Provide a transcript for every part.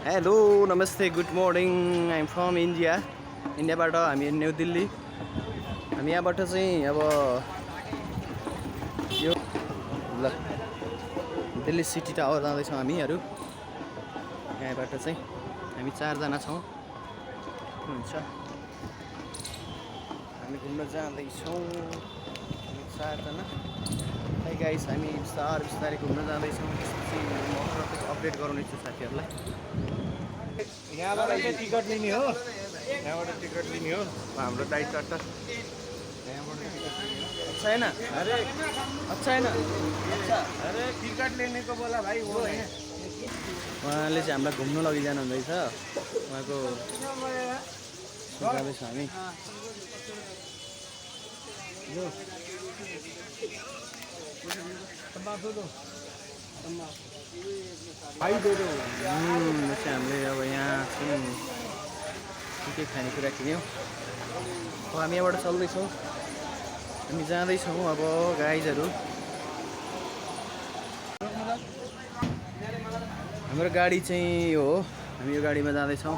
Hello नमस्ते good morning I'm from इन्डियाबाट हामी new Delhi. हामी यहाँबाट चाहिँ अब यो दिल्ली सिटी टावर जाँदैछौँ हामीहरू। यहाँबाट चाहिँ हामी 4 जना छौँ। हुन्छ हामी घुम्न जाँदैछौँ हामी 4 जना। है गाइस हामी बिस्तारै घुम्न जाँदैछौँ। त्यसपछि म अपडेट गराउनेछु साथीहरूलाई। यहाँबाट चाहिँ टिकट लिने हो, यहाँबाट टिकट लिने हो हाम्रो दाइट कार्ड यहाँबाट टिकट लिने हो। अच्छा है ना? अच्छा है ना? अच्छा अरे टिकट लेने को बोला भाइ वो है। उहाँले चाहिँ हामीलाई घुम्नु लगिजानु हुँदैछ। उहाँको जाँदैछ हामी। हामीले अब यहाँ चाहिँ के खानेकुरा किन्यौँ। अब हामी यहाँबाट चल्दैछौँ, हामी जाँदैछौँ अब गाइजहरू। हाम्रो गाडी चाहिँ यो हो, हामी यो गाडीमा जाँदैछौँ।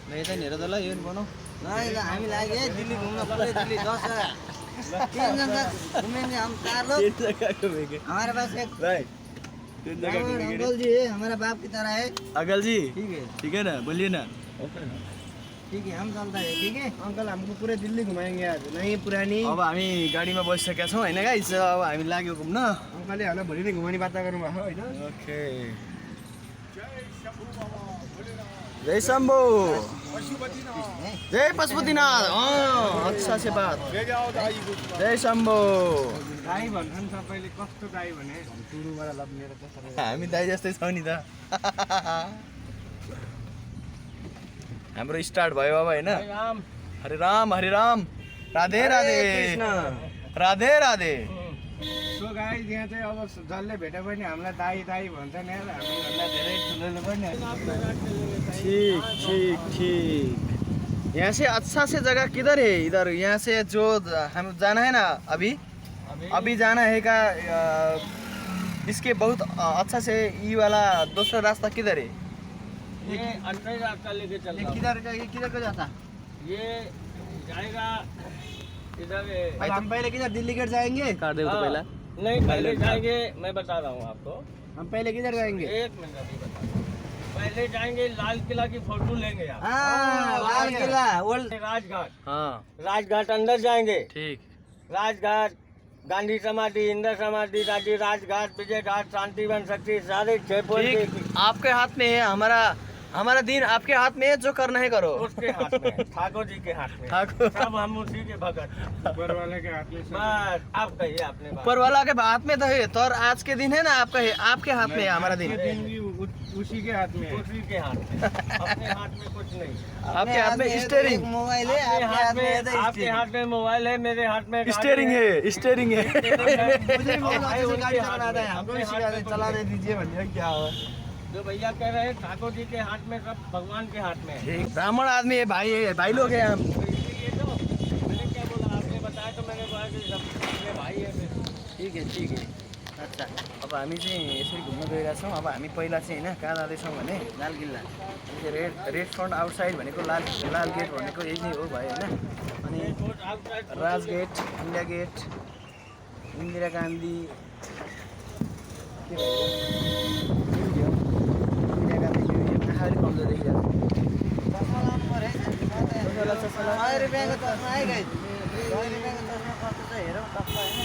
यता नि हेर त ल, यो बनाऊ। हामी लाग्यो दिल्ली घूमना पूरे दिल्ली 10 जगह 3 जगह घूमेंगे हम 4 लोग। हमारे पास एक अंकल जी है, हमारा बाप की तरह है। अगल जी ठीक है ना, बोलिए ना। ठीक है, हम चलता है। ठीक है अंकल, हमको पूरे दिल्ली घुमाएंगे आज। नहीं पुरानी अब हामी गाडीमा बसिसकेका छौँ होइन गाइस। अब हामी लाग्यो घुम्न। अङ्कलले हामीलाई भोलि नै घुमाउने बाचा गर्नुभएको होइन। ओके जय शम्भो, जय पशुपतिनाथ। अच्छा से बात। जय शम्भो। दाई भन्छन् सबैले, कस्तो दाई भने सुरुबाट लग्नेर त्यसरी। हामी दाइ जस्तै छौँ नि त। हाम्रो स्टार्ट भयो अब होइन। हरे राम राधे राधे राधे राधे। सो गाइस, यहाँ चाहिँ अब जसले भेटे पनि हामीलाई दाई दाई भन्छन् यार। हामीभन्दा धेरै ठुलो पनि ठीक। यहाँ से अच्छा से जगह किधर है? इधर यहाँ से जो हम जाना है ना, अभी जाना है का इसके बहुत अच्छा से ये वाला दूसरा रास्ता किधर है? ये अच्छा रास्ता लेके चल रहा हूं। किधर को जाता? ये जाएगा इधर। हम पहले किधर दिल्ली गेट जाएंगे? काट दे तो पहला। नहीं, पहले जाएंगे, मैं बता रहा हूँ आपको। हम पहले किधर जाएंगे? एक मिनट अभी बता रहा हूं। पहले जाएंगे लाल किला की फोटो लेंगे आप। लाल किला ओल्ड राजघाट। हाँ राजघाट अंदर जाएंगे। ठीक। राजघाट, गांधी समाधि, इंदिरा समाधि, राजघाट, विजय घाट, शांतिवन, शक्ति, सारे जयपुर ठीक, आपके हाथ में है। हमारा दिन आपके हाथ में है, जो करना है करो। उसके हाथ में, ठाकुर जी के हाथ में। ठाकुर सब हम उसी के भगत। ऊपर वाले के हाथ में सब। बस आप कहिए आपने बात। ऊपर वाला के हाथ में तो है, तो और आज के दिन है ना आपका है, आपके हाथ में है हमारा दिन। दिन भी उसी के हाथ में है। उसी के हाथ में। अपने हाथ में कुछ नहीं। आपके हाथ में स्टीयरिंग। मोबाइल है, आपके हाथ में मोबाइल है, मेरे हाथ में स्टीयरिंग है। मुझे बहुत अच्छे से गाड़ी चलाना आता है, हमको भी चला दे दीजिए भैया। क्या हो जो भैया कह रहे हैं ठाकुर जी के हाथ में, सब भगवान के हाथ में है। ठीक, ब्राह्मण आदमी है, भाई लोग हैं हम। ये तो मैंने क्या बोला, आपने बताया तो मैंने बोला कि सब मेरे भाई है फिर। ठीक है अच्छा। अब हामी चाहिँ यसरी घुम्न गइरहेका छौँ। अब हामी पहिला चाहिँ होइन कहाँ जाँदैछौँ भने लाल किल्ला। रेड फ्रन्ट आउटसाइड भनेको लाल गेट भनेको यही नै हो भयो होइन। अनि राजगेट, इन्डिया गेट, इन्दिरा गान्धी के भयो, म्युजियम, इन्दिरा गान्धी म्युजियम आँखाले कमजोर देखिरहेको छ। 100 रुपियाँको चस्मा है गाइस। 100 रुपियाँको चस्मा कस्तो छ हेरौँ टक्क होइन।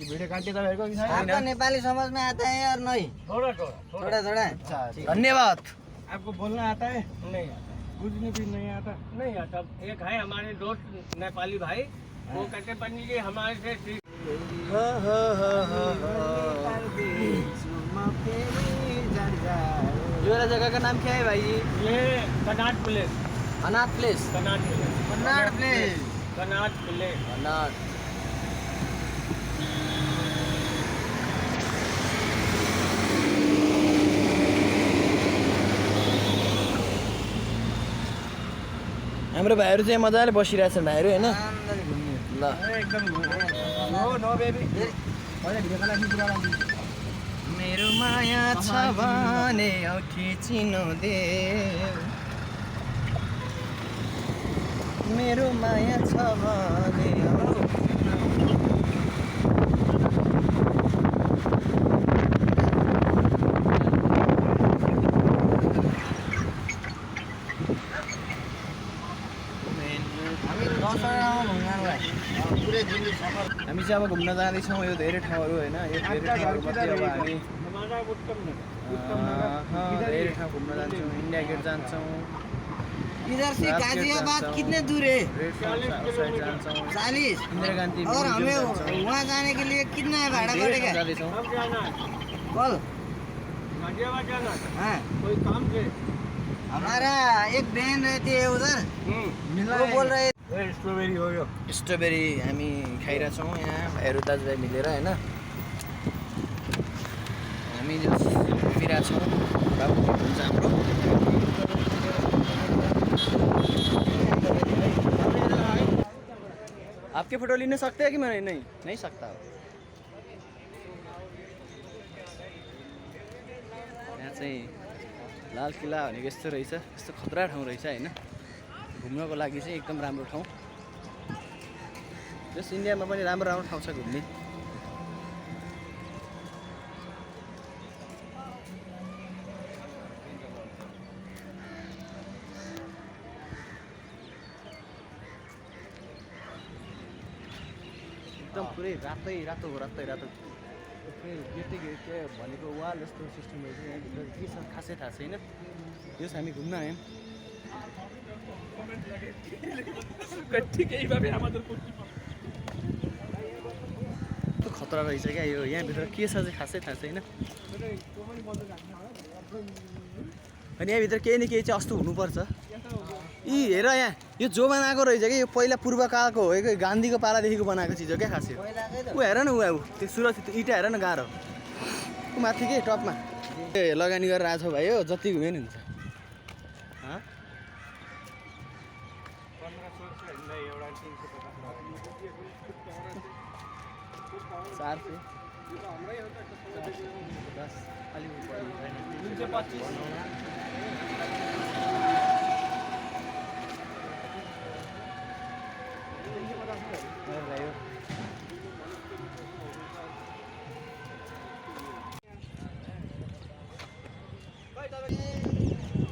भिडियो काट्यो तपाईँहरूको कि आपका नेपाली समझ में आता है और नहीं? थोड़ा थोड़ा धन्यवाद। आपको बोलना आता है? नहीं आता। कुछ भी नहीं आता। नहीं आता। एक है हमारे दोस्त नेपाली भाई, वो कहते पंडित जी हमारे से ठीक। ये वाला जगह का नाम क्या है भाई? ये कनाट प्लेस। अनाथ प्लेस। Connaught place. Connaught place. Connaught place. अनाथ। हाम्रो भाइहरू चाहिँ मजाले बसिरहेछन् भाइहरू होइन आनन्दले घुम्ने ल एकदम नो बेबी मैले भिडियोको लागि कुरा गर्छु मेरो माया छ भने औठी चिनो दे मेरो माया छ भने हामी दसवटामा घुम्नलाई पुरै दिल्ली सफर हामी चाहिँ अब घुम्न जाँदैछौँ यो धेरै ठाउँहरू होइन यो धेरै ठाउँहरूमध्ये अब हामी धेरै ठाउँ घुम्न जान्छौँ इन्डिया गेट जान्छौँ इधर से गाजियाबाद कितने दूर है रेड साइड जान्छौँ 40 इन्दिरा गान्धी और हमें म्युजियम जान्छौँ। वहाँ जाने के लिए कितना है भाड़ा धेरै पड़ेगा ठाउँ जाँदैछौँ कब जाना है कल गाजियाबाद जाना है हाँ कोई काम से हमारा एक बहन रहती है उधर वो बोल रहे स्ट्रबेरी हो यो स्ट्रबेरी हामी खाइरहेछौँ यहाँ भाइहरू दाजुभाइ मिलेर होइन हामी घुमिरहेछौँ बाबु हुन्छ हाम्रो आपके फोटो लिन सकते हैं कि मैं नहीं सकता यहाँ चाहिँ लाल किल्ला भनेको यस्तो रहेछ यस्तो खतरा ठाउँ रहेछ होइन घुम्नको लागि चाहिँ एकदम राम्रो ठाउँ जस इन्डियामा पनि राम्रो राम्रो ठाउँ छ घुम्ने एकदम पुरै रातै रातो के भनेको वाल जस्तो सिस्टमहरू चाहिँ यहाँभित्र के छ खासै थाहा छैन यो हामी घुम्न आयौँ कस्तो खतरा रहेछ क्या यो यहाँभित्र के छ चाहिँ खासै थाहा छैन अनि यहाँभित्र केही न केही चाहिँ अस्तो हुनुपर्छ यी हेर यहाँ यो जो बनाएको रहेछ क्या यो पहिला पूर्वकालको हो कि गान्धीको पालादेखिको बनाएको चिज हो क्या खास यो ऊ हेर न ऊ अब त्यो सुरक्षित इँटा हेर न गाह्रो ऊ माथि के टपमा ए लगानी गरेर आएको छ भाइ हो जति घुम्यो नि हुन्छ हँ 400 10 अलिक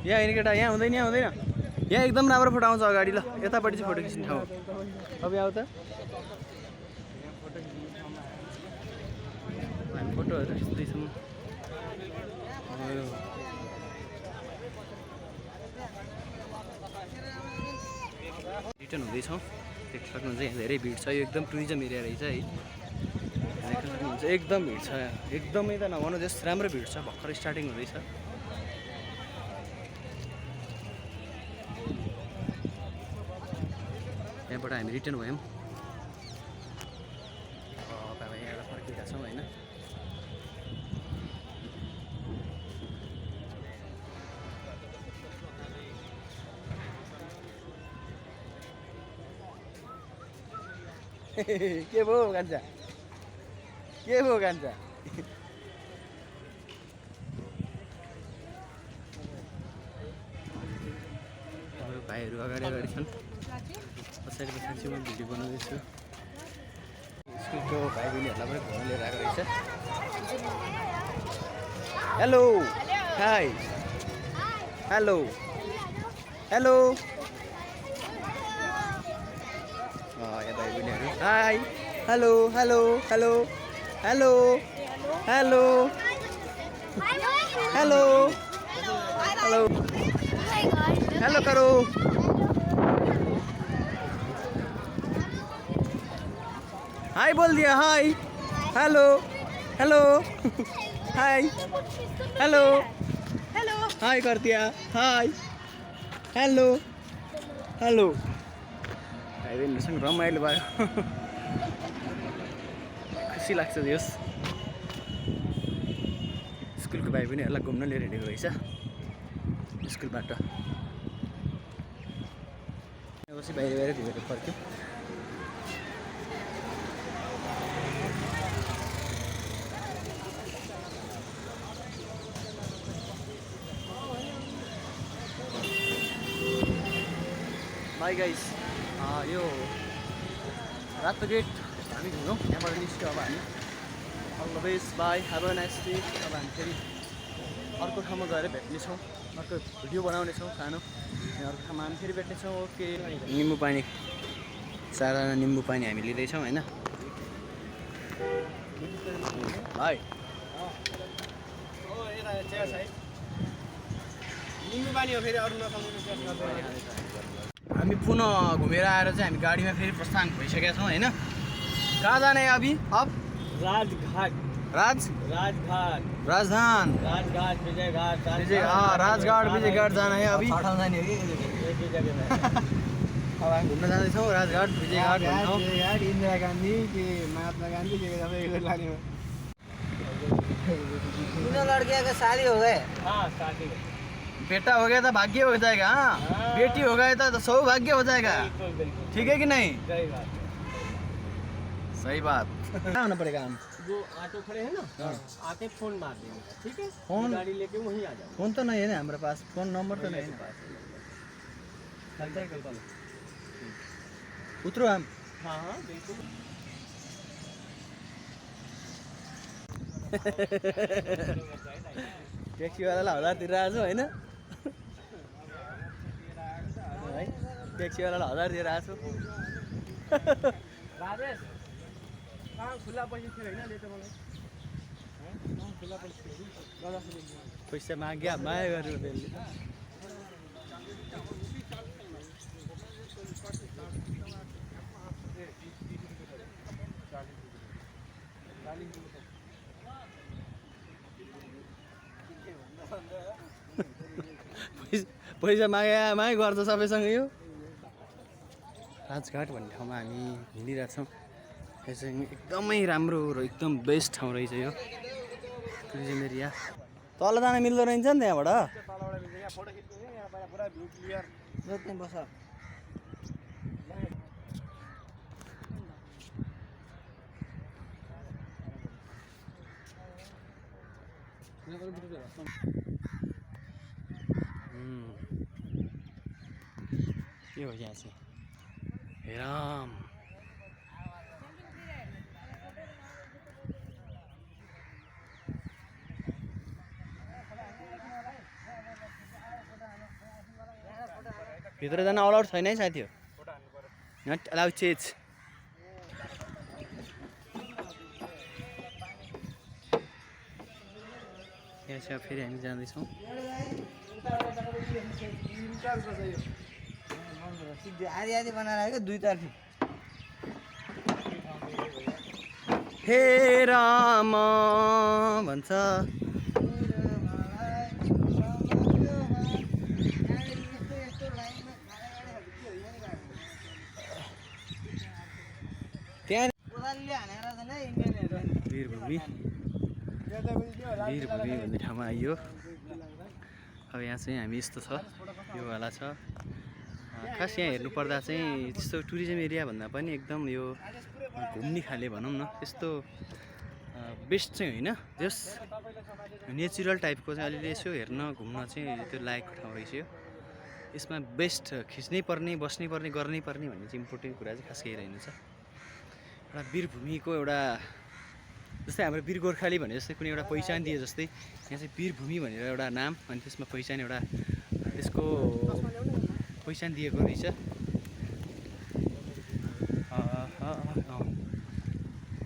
यहाँ होइन केटा यहाँ हुँदैन यहाँ एकदम राम्रो फोटो आउँछ अगाडि ल यतापट्टि चाहिँ फोटो खिच्ने ठाउँ अब आऊ त हामी फोटोहरू खिच्दैछौँ रिटर्न हुँदैछौँ देख्न सक्नुहुन्छ यहाँ धेरै भिड छ यो एकदम टुरिज्म एरिया रहेछ है देख्न सक्नुहुन्छ एकदम भिड छ एकदमै त नभनौँ जस राम्रो भिड छ भर्खर स्टार्टिङ हुँदैछ यहाँबाट हामी रिटर्न भयौँ बाबा यहाँबाट फर्किरहेका छौँ होइन के भयो कान्छा भाइहरू अगाडि छन् पछाडि चाहिँ म भिडियो बनाउँदैछु स्कुलको भाइ बहिनीहरूलाई पनि घुम्न लिएर आएको रहेछ हेलो हाई हेलो हेलो यहाँ भाइ बहिनीहरू hi hello hello hello hello hello hello hello hello करो हाय बोल दिया hi hello hello hi hello hello hi कर दिया हाय हेलो हेलो भाइ बहिनीहरूसँग रमाइलो भयो खुसी लाग्छ यस स्कुलको भाइ बहिनीहरूलाई घुम्न लिएर हिँडेको रहेछ स्कुलबाट चाहिँ बाहिर बाहिर घुमेर फर्क्यौँ। बाई गाइस, यो रातो गेट हामी घुम्यौँ, यहाँबाट निस्क्यो अब हामी। All the best, bye, have a nice day. अब हामी फेरि अर्को ठाउँमा गएर भेट्नेछौँ, अर्को भिडियो बनाउनेछौँ सानो, अर्को ठाउँमा हामी फेरि भेट्नेछौँ। ओके, निम्बु पानी, 4जना निम्बु पानी हामी लिँदैछौँ होइन भाइ। निम्बु पानी हो फेरि अरू नखानु। हामी पुनः घुमेर आएर चाहिँ हामी गाडीमा फेरि प्रस्थान भइसकेका छौँ होइन। कहाँ जाने अभी अब? राजघाट, राजधान, राजघाट, विजयघाट, राजघाट, विजयघाट जाना है अभी। ठाउँ जाने हो कि एक ही जगह में। अब हामी घुम्न जाँदैछौँ राजघाट, विजयघाट भन्छौँ। इन्दिरा गान्धी कि महात्मा गान्धी के लाने हो। तीनों लड़कियां का शादी हो गए। हाँ, शादी बेटा हो गया तो भाग्य हो जाएगा, हाँ। बेटी हो गया तो सौभाग्य हो जाएगा। बिल्कुल बिल्कुल ठीक है कि नहीं? सही बात। सही बात। क्या होना पड़ेगा हम? जो ऑटो खड़े हैं ना, आके फोन मार देंगे, ठीक है? फोन? गाड़ी लेके वहीं आ जाओ। फोन तो नहीं है ना हमारे पास, फोन नंबर तो नहीं है। उतरो हम। हाँ हाँ बिल्कुल। ट्याक्सीवालालाई 1000 तिरिरहेको छु होइन है, ट्याक्सीवालालाई 1000 दिइरहेको छु। राजेश, कहाँ खुला पैसा थियो होइन ले त मलाई। खुला पैसा थियो। पैसा माग्या माया गर्नु त्यसले। पैसा मागे माग गर्छ सबैसँग। यो राजघाट भन्ने ठाउँमा हामी हिँडिरहेको छौँ। यो चाहिँ एकदमै राम्रो र एकदम बेस्ट ठाउँ रहेछ यो टुरिज्म एरिया। तल जान मिल्दो रहेछ नि त्यहाँबाट। रोक्ने बस के हो यहाँ चाहिँ? हे राम, भित्र जान अलाउड छैन है साथी हो। Not allowed chase. यहाँ चाहिँ फेरि हामी जाँदैछौँ। आधी आधी बनाएर दुई तर्फी। हे राम भन्छ। त्यहाँ वीरभूमि भन्ने ठाउँमा आइयो। अब यहाँ चाहिँ हामी यस्तो छ, यो वाला छ। खास यहाँ हेर्नुपर्दा चाहिँ त्यस्तो टुरिज्म एरिया भन्दा पनि एकदम यो घुम्ने खाले भनौँ न, त्यस्तो बेस्ट चाहिँ होइन। जस नेचुरल टाइपको चाहिँ अलिअलि यसो हेर्न घुम्न चाहिँ त्यो लायकको ठाउँ रहेछ यो। यसमा बेस्ट खिच्नै पर्ने, बस्नै पर्ने, गर्नै पर्ने भन्ने चाहिँ इम्पोर्टेन्ट कुरा चाहिँ खास केही रहेनछ। एउटा वीरभूमिको एउटा जस्तै हाम्रो वीर गोर्खाली भने जस्तै कुनै एउटा पहिचान दिए जस्तै यहाँ चाहिँ वीरभूमि भनेर एउटा नाम, अनि त्यसमा पहिचान एउटा त्यसको पहिचान दिएको रहेछ।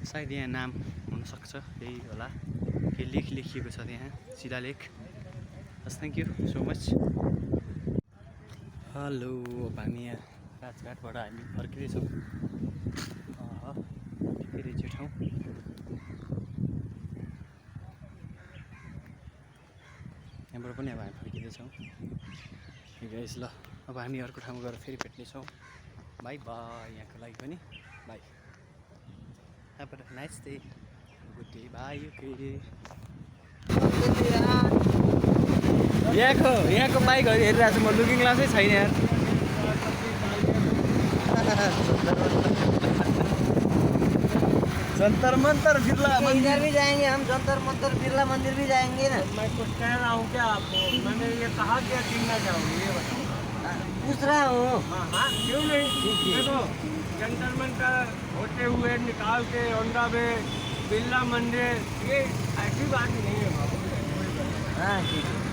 सायद यहाँ नाम हुनसक्छ, त्यही होला, केही लेख लेखिएको छ त्यहाँ, शिलालेख। हस्, thank you so much. Hello, अब हामी यहाँ राजघाटबाट हामी फर्किँदैछौँ। ठिकै रहेछ ठाउँ। यहाँबाट पनि अब हामी फर्किँदैछौँ। गाइस, ल अब हामी अर्को ठाउँमा गएर फेरि भेट्नेछौँ। बाई बाई, यहाँको लागि पनि by. Have a nice day. Good day. Bye. Okay. यहाँको बाइकहरू हेरिरहेको छु म, लुकिङ ग्लासै छैन यार। जंतर मंतर बिरला इधर भी जाएंगे हम, जंतर मंतर बिरला मंदिर भी जाएंगे ना। मैं कुछ कह रहा हूँ क्या आपको? मैंने ये कहा क्या गिनना चाहूँगी, ये बताओ। पूछ रहा हूँ। हाँ हाँ, क्यों नहीं? देखो, जंतर मंतर होते हुए निकाल के होंडा में बिरला मंदिर, ये ऐसी बात नहीं है बाबू। हाँ ठीक है।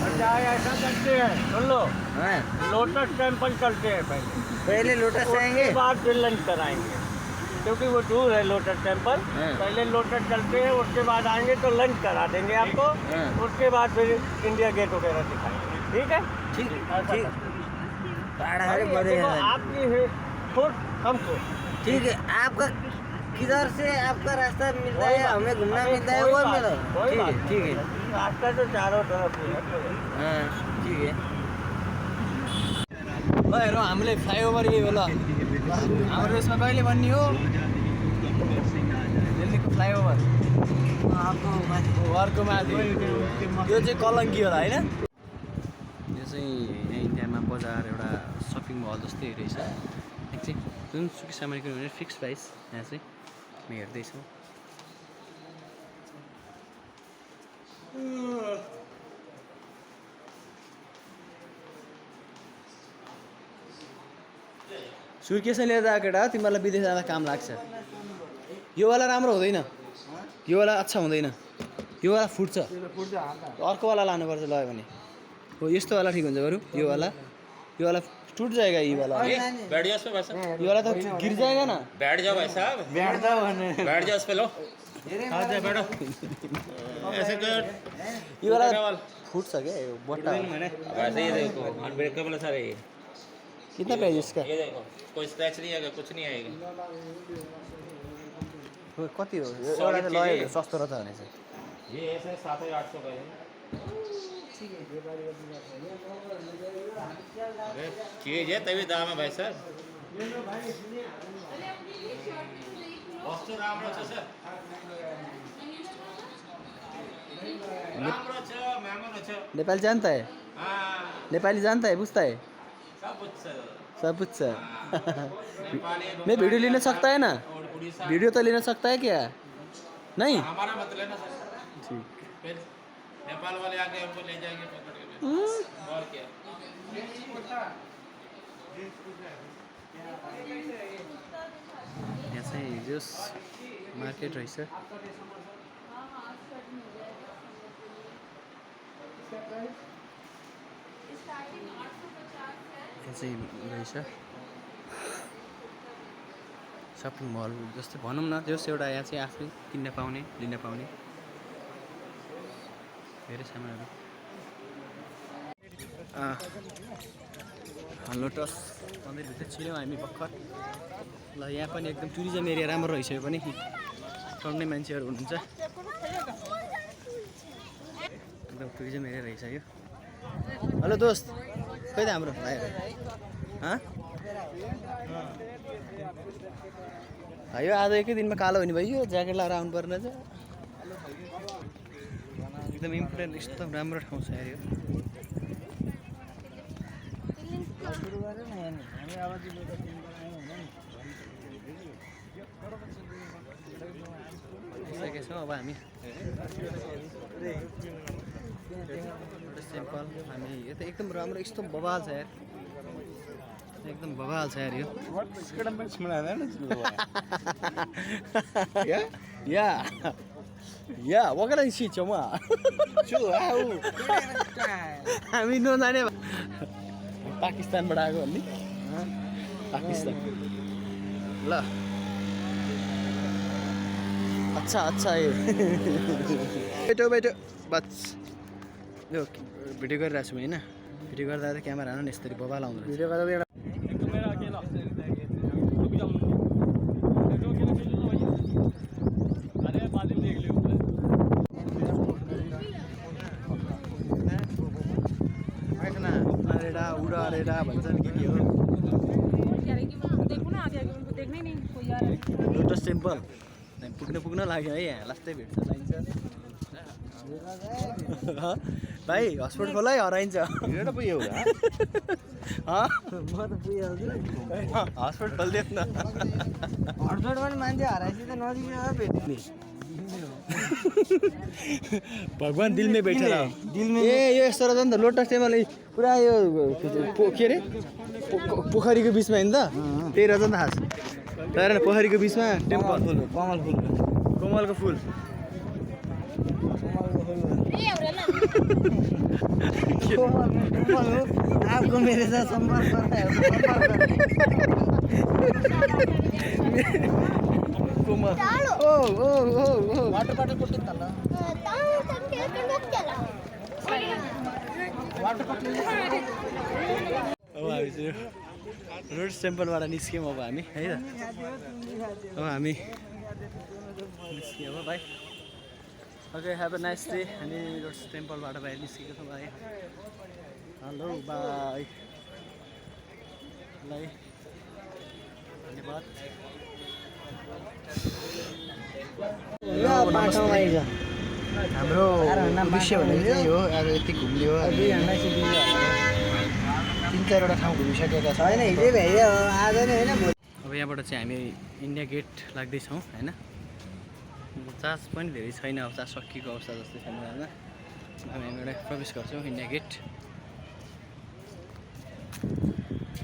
अच्छा ऐसा करते हैं, सुन लो, हाँ लोटस टेम्पल चलते हैं पहले, पहले लोटस जाएंगे। उसके बाद फिर लंच कराएंगे, क्योंकि वो दूर है लोटस टेम्पल। हाँ। पहले लोटस चलते हैं, उसके बाद आएंगे तो लंच करा देंगे आपको। हाँ। उसके बाद फिर इंडिया गेट वगैरह दिखाएंगे, ठीक है? ठीक ऐसा ठीक। करते हैं। बड़ा भाई, बड़े देखो, हैं। आपकी है खुद हमको ठीक है, आपका किधर से आपका रास्ता मिलता है, हमें घूमना अरे, मिलता है, कोई वो बात मिलो। नहीं, कोई ठीक बात है नहीं। ठीक है। रास्ता तो चारों तरफ है। हाँ ठीक है। ल हेरौँ हामीले फ्लाइओभर यही होला हाम्रो यसमा कहिले बन्ने हो दिल्लीको फ्लाइओभर अर्को माथि यो चाहिँ कलङ्की होला होइन यो चाहिँ यहाँ इन्डियामा बजार एउटा सपिङ मल जस्तै रहेछ यहाँ चाहिँ जुनसुकै सामान किन्यो भने फिक्स प्राइस यहाँ चाहिँ हामी हेर्दैछौँ सुर्केसन लिएर आएको केटा तिमीहरूलाई विदेश जाँदा काम लाग्छ योवाला राम्रो हुँदैन योवाला अच्छा हुँदैन योवाला फुट्छ अर्कोवाला लानुपर्छ लयो भने हो यस्तोवाला ठिक हुन्छ बरु योवाला टूट जाएगा ये वाला बैठ जाओ उस पे भाई साहब, ये वाला तो गिर जाएगा ना बैठ जाओ भाई साहब, बैठ जाओ उस पे, लो आ जाओ बैठो ऐसे कर। ये वाला फूट सके बोटा अब ऐसे ही देखो अनब्रेकेबल सारे ये कितना प्राइस इसका ये देखो, कोई स्क्रैच नहीं आएगा, कुछ नहीं आएगा। कति हो एउटा चाहिँ लयो सस्तो र त भने चाहिँ ये ऐसे 700-800 का है। चीज है तभी दाम है भाई साहब। वस्तु राम्रो छ सर, राम्रो छ, महँगो छ। नेपाली जानता है हाँ, नेपाली जानता है पूछता है सब कुछ सर। सब कुछ सर नेपाली मैं वीडियो लेना सकता है ना और उड़ीसा वीडियो तो लेना सकता है क्या नहीं हमारा मतलब ना सर, ठीक फिर नेपाल वाले आके हमको ले जाएंगे पकड़ के, और क्या। यहाँ चाहिँ जोस मार्केट रहेछ यहाँ चाहिँ रहेछ सपिङ मल जस्तै भनौँ न जोस एउटा यहाँ चाहिँ आफै किन्न पाउने लिन पाउने धेरै सामानहरू लोटस मन्दिरभित्र छिर्यौँ हामी भर्खर ल यहाँ पनि एकदम टुरिज्म एरिया राम्रो रहेछ यो पनि टन्नै मान्छेहरू हुनुहुन्छ एकदम टुरिज्म एरिया रहेछ यो हेलो दोस्त खै त हाम्रो भाइहरू यो आज एकै दिनमा कालो हुने भयो यो ज्याकेट लगाएर आउनु पर्ने चाहिँ एकदम इम्पोर्टेन्ट यस्तो राम्रो ठाउँ छ यार यो आइसकेका छौँ अब हामी सिम्पल हामी यो त एकदम राम्रो यस्तो बवाल छ यार एकदम बवाल छ यार यो या वगैरह सिक्छौँ हामी नजाने पाकिस्तानबाट आएको भन्ने पाकिस्तान ल अच्छा अच्छा ये बैठो बैठो बस यो भिडियो गरिरहेको छु होइन भिडियो गर्दा त क्यामेरा हाल्नु नि यसरी बबाल आउँदो भिडियो गर्दा एउटा रेडा उडा रेडा भन्छ नि के हो लोटस टेम्पल पुग्न लाग्यो है यहाँ लास्टै भेट्छ चाहिन्छ भाइ हस्पिटल खोला हराइन्छ हिँडेर पुग्यो म त पुगिहाल्छु हस्पिटल खोलिदियो न हर्जोड पनि मान्छे हराएपछि त नजिकै भेट्ने भगवान् दिलमै बैठेर दिलमै ए यो यस्तो रहेछ नि त लोटस टेम्पल पुरा यो के अरे पोखरीको बिचमा होइन त त्यही रहेछ नि त खास तर पोखरीको बिचमा टेम्पल कमल फुल कमलको फुल आपको मेरे साथ संपर्क करना है कोमल ओ ओ ओ ओ वाटर बॉटल ಕೊಟ್ಟಿತ್ತಲ್ಲ वाटर बॉटल अब हामी चाहिँ लोटस टेम्पलबाट निस्क्यौँ अब हामी है त अब हामी निस्क्यौँ अब भाइ okay have a nice day हामी लोटस टेम्पलबाट बाहिर निस्केको छौँ भाइ हेलो बाई ल धन्यवाद हाम्रो विषय भनेको चाहिँ हो आज यति घुम्लियो 3-4वटा ठाउँ घुमिसकेका छौँ होइन हिजै भ्याइयो आज नै होइन अब यहाँबाट चाहिँ हामी इन्डिया गेट लाग्दैछौँ होइन चार्ज पनि धेरै छैन अब चार्ज सकिएको अवस्था जस्तै छैन होइन हामी यहाँबाट प्रवेश गर्छौँ इन्डिया गेट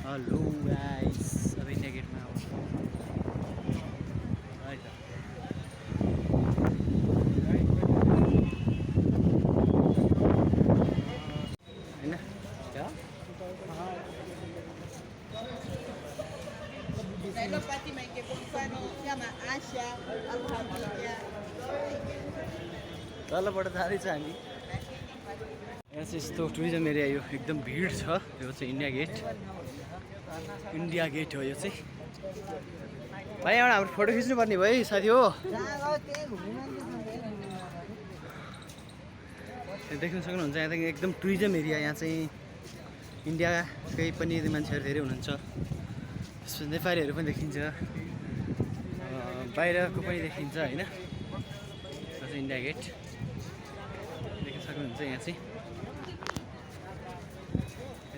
हेलो गाइस अब इन्डिया गेटमा अब है त होइन तलबाट जाँदैछ हामी यहाँ चाहिँ यस्तो टुरिज्म एरिया यो एकदम भिड छ यो चाहिँ इन्डिया गेट हो यो चाहिँ भाइ एउटा हाम्रो फोटो खिच्नुपर्ने भयो है साथी हो देख्न सक्नुहुन्छ यहाँ चाहिँ एकदम टुरिज्म एरिया यहाँ चाहिँ इन्डियाकै पनि मान्छेहरू धेरै हुनुहुन्छ त्यसपछि नेपालीहरू पनि देखिन्छ बाहिरको पनि देखिन्छ होइन यो चाहिँ इन्डिया गेट देख्न सक्नुहुन्छ यहाँ चाहिँ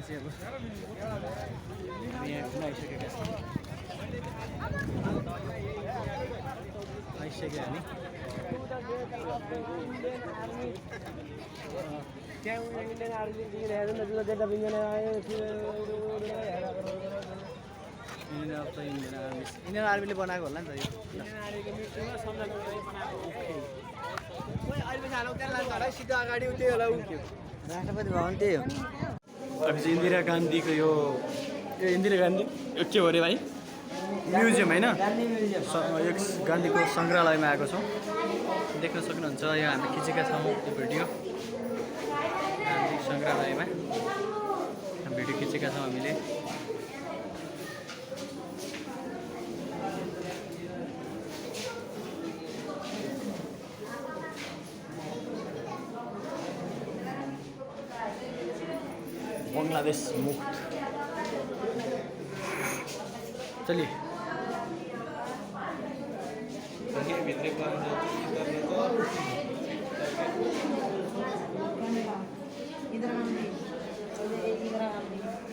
अब हामी यहाँ घुम्न आइसकेका छौँ आइसक्यो हामी इन्डियन आर्मीले बनाएको होला नि त यो राष्ट्रपति भवन त्यही हो अभी इन्दिरा गान्धीको यो इन्दिरा गान्धी के हो अरे भाइ म्युजियम होइन गान्धी म्युजियम यो गान्धीको सङ्ग्रहालयमा आएको छौँ देख्न सक्नुहुन्छ यहाँ हामी खिचेका छौँ यो भिडियो गान्धी सङ्ग्रहालयमा भिडियो खिचेका छौँ हामीले बङ्गलादेश मुक्त चलिए इंदिरा गांधी